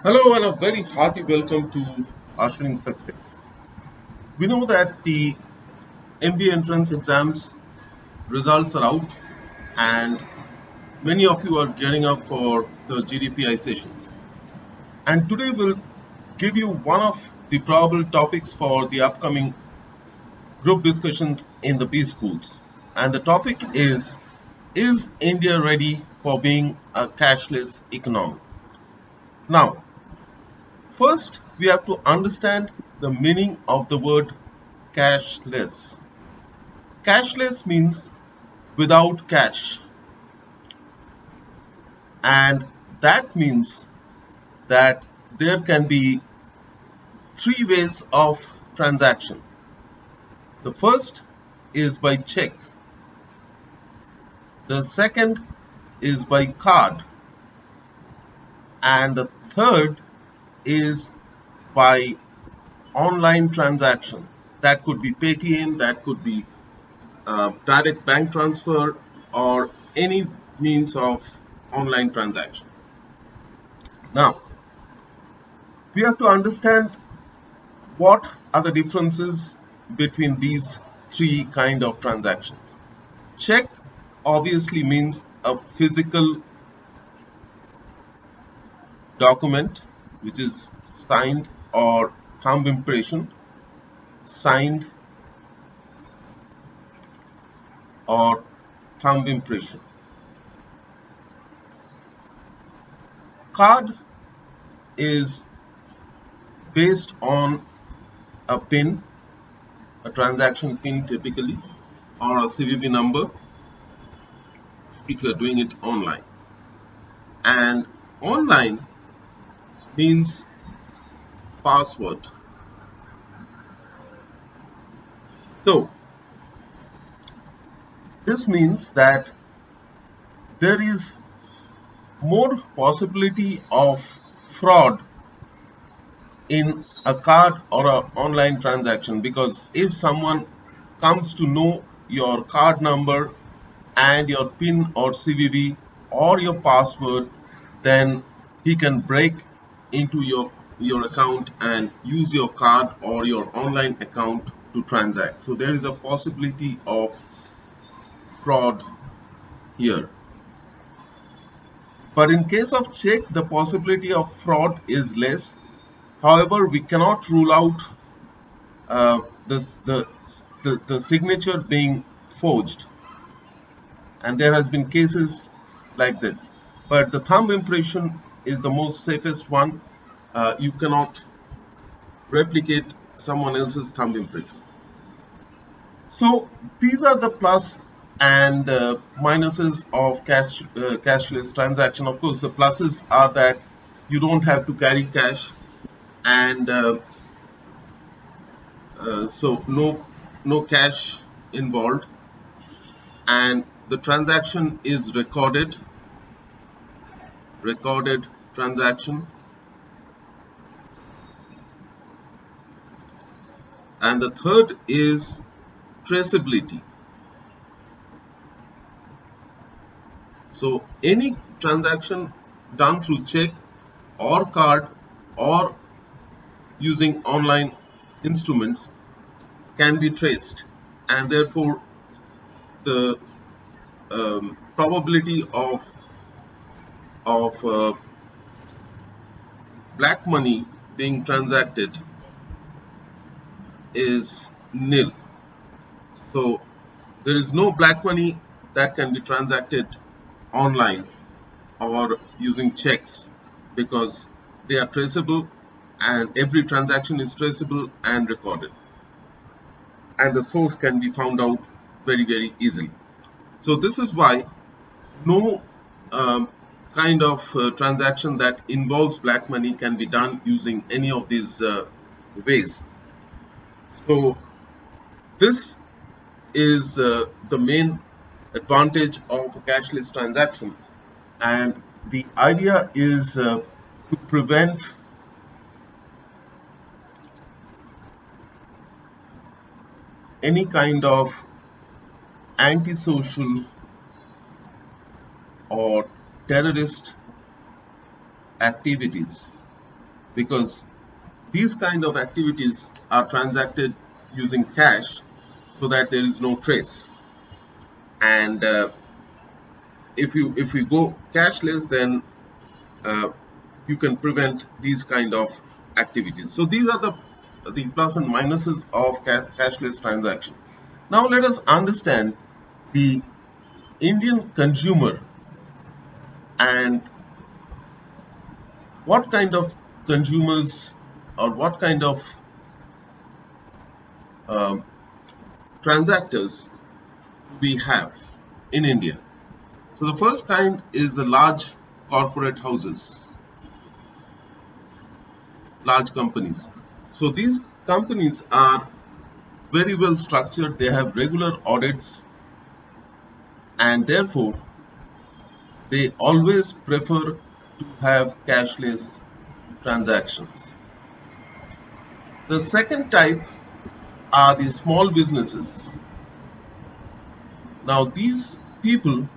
Hello and a very hearty welcome to Ushering Success. We know that the MBA entrance exams results are out and many of you are gearing up for the GDPI sessions. And today we'll give you one of the probable topics for the upcoming group discussions in the B schools. And the topic is India ready for being a cashless economy? Now, first we have to understand the meaning of the word cashless. Cashless means without cash, and that means that there can be three ways of transaction. The first is by check, the second is by card, and the third is by online transaction. That could be Paytm, that could be direct bank transfer, or any means of online transaction. Now, we have to understand what are the differences between these three kind of transactions. Check obviously means a physical document which is signed or thumb impression, signed or thumb impression. Card is based on a PIN, a transaction PIN typically, or a CVV number if you're doing it online. And online means password. So this means that there is more possibility of fraud in a card or an online transaction, because if someone comes to know your card number and your PIN or CVV or your password, then he can break into your account and use your card or your online account to transact. So there is a possibility of fraud here. But in case of check, the possibility of fraud is less. However, we cannot rule out the signature being forged, and there has been cases like this. But the thumb impression is the most safest one. You cannot replicate someone else's thumb impression. So these are the plus and minuses of cashless transaction. Of course, the pluses are that you don't have to carry cash, and so no cash involved, and the transaction is recorded transaction, and the third is traceability. So any transaction done through check or card or using online instruments can be traced, and therefore the probability of black money being transacted is nil. So there is no black money that can be transacted online or using checks, because they are traceable and every transaction is traceable and recorded, and the source can be found out very easily. So this is why no kind of transaction that involves black money can be done using any of these ways. So this is the main advantage of a cashless transaction, and the idea is to prevent any kind of antisocial or terrorist activities because these kind of activities are transacted using cash so that there is no trace. And if you go cashless, then uh, you can prevent these kind of activities. So these are the plus and minuses of cashless transaction. Now let us understand the Indian consumer and what kind of consumers or what kind of um, transactors we have in India. So the first kind is the large corporate houses, large companies. So these companies are very well structured, they have regular audits, and therefore they always prefer to have cashless transactions. The second type are the small businesses. Now these people,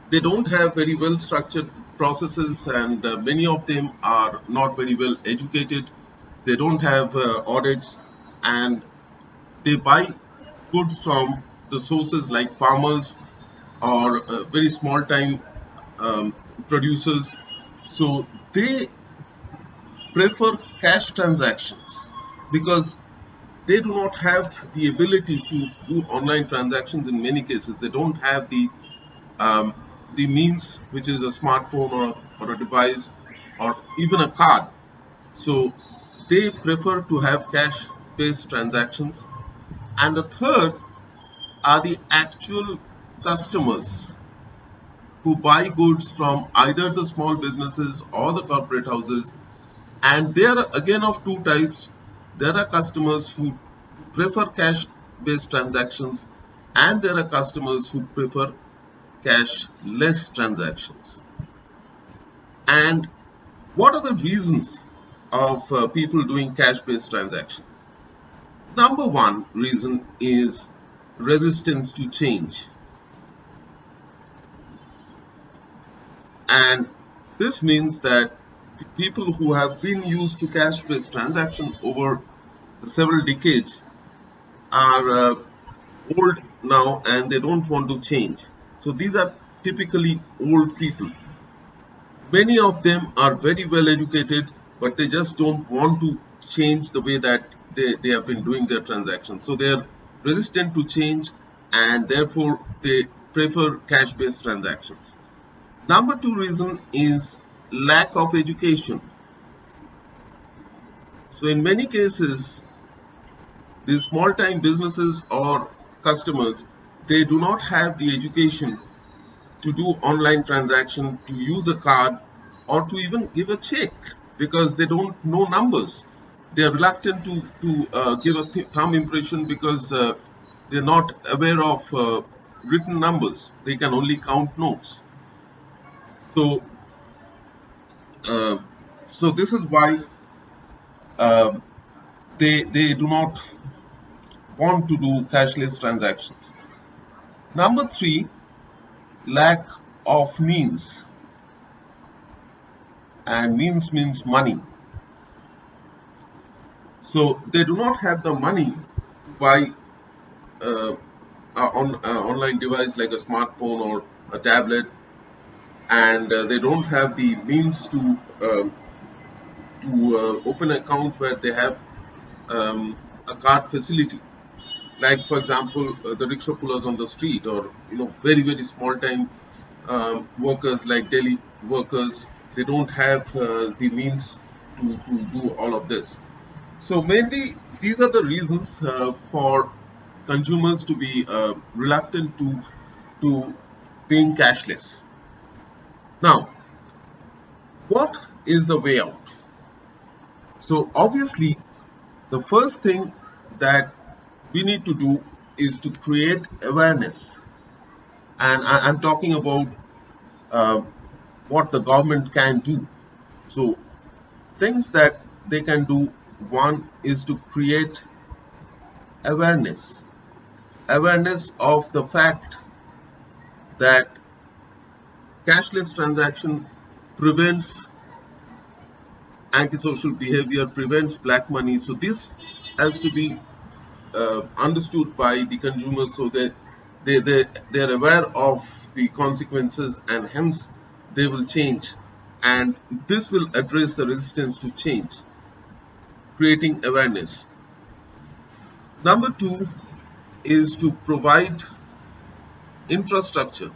they don't have very well structured processes, and many of them are not very well educated. They don't have audits, and they buy goods from the sources like farmers or very small time um, producers. So they prefer cash transactions because they do not have the ability to do online transactions. In many cases they don't have um, the means, which is a smartphone or a device or even a card. So they prefer to have cash based transactions. And the third are the actual customers who buy goods from either the small businesses or the corporate houses. And there are again of two types. There are customers who prefer cash based transactions, and there are customers who prefer cashless transactions. And what are the reasons of people doing cash based transactions? Number one reason is resistance to change. And this means that people who have been used to cash based transaction over several decades are old now and they don't want to change. So these are typically old people. Many of them are very well educated, but they just don't want to change the way that they have been doing their transactions. So they are resistant to change, and therefore they prefer cash based transactions. Number two reason is lack of education. So in many cases, these small time businesses or customers, they do not have the education to do online transaction, to use a card, or to even give a check because they don't know numbers. They are reluctant to give a thumb impression because they're not aware of written numbers. They can only count notes. So, uh, so this is why uh, they do not want to do cashless transactions. Number three, lack of means, and means means money. So they do not have the money to buy uh, an online device like a smartphone or a tablet, and they don't have the means to open an account where they have a card facility. Like for example, the rickshaw pullers on the street, or very very small time workers like daily workers, they don't have the means to do all of this. So mainly these are the reasons for consumers to be reluctant to paying cashless. Now, what is the way out? So obviously, the first thing that we need to do is to create awareness, and I'm talking about uh, what the government can do. So things that they can do. One is to create awareness, awareness of the fact that cashless transaction prevents antisocial behavior prevents black money. So this has to be understood by the consumers, so that they are aware of the consequences, and hence they will change. And this will address the resistance to change, creating awareness. Number two is to provide infrastructure,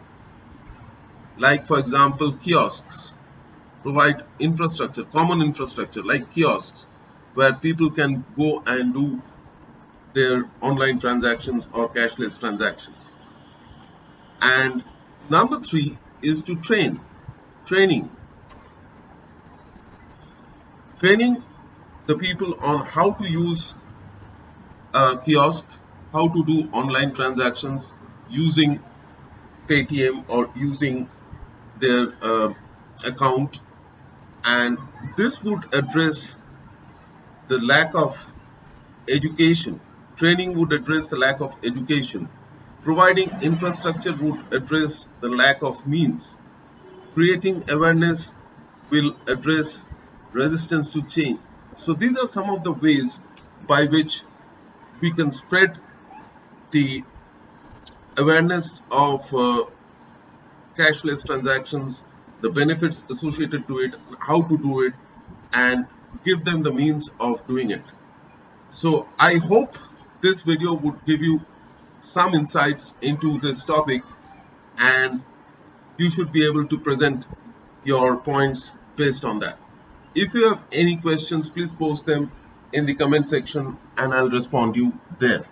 like for example kiosks. Provide infrastructure, common infrastructure like kiosks, where people can go and do their online transactions or cashless transactions. And number three is to training training the people on how to use a kiosk, how to do online transactions using Paytm or using their account. And this would address the lack of education. Training would address the lack of education. Providing infrastructure would address the lack of means. Creating awareness will address resistance to change. So these are some of the ways by which we can spread the awareness of cashless transactions, the benefits associated to it, how to do it, and give them the means of doing it. So I hope this video would give you some insights into this topic, and you should be able to present your points based on that. If you have any questions, please post them in the comment section and I'll respond to you there.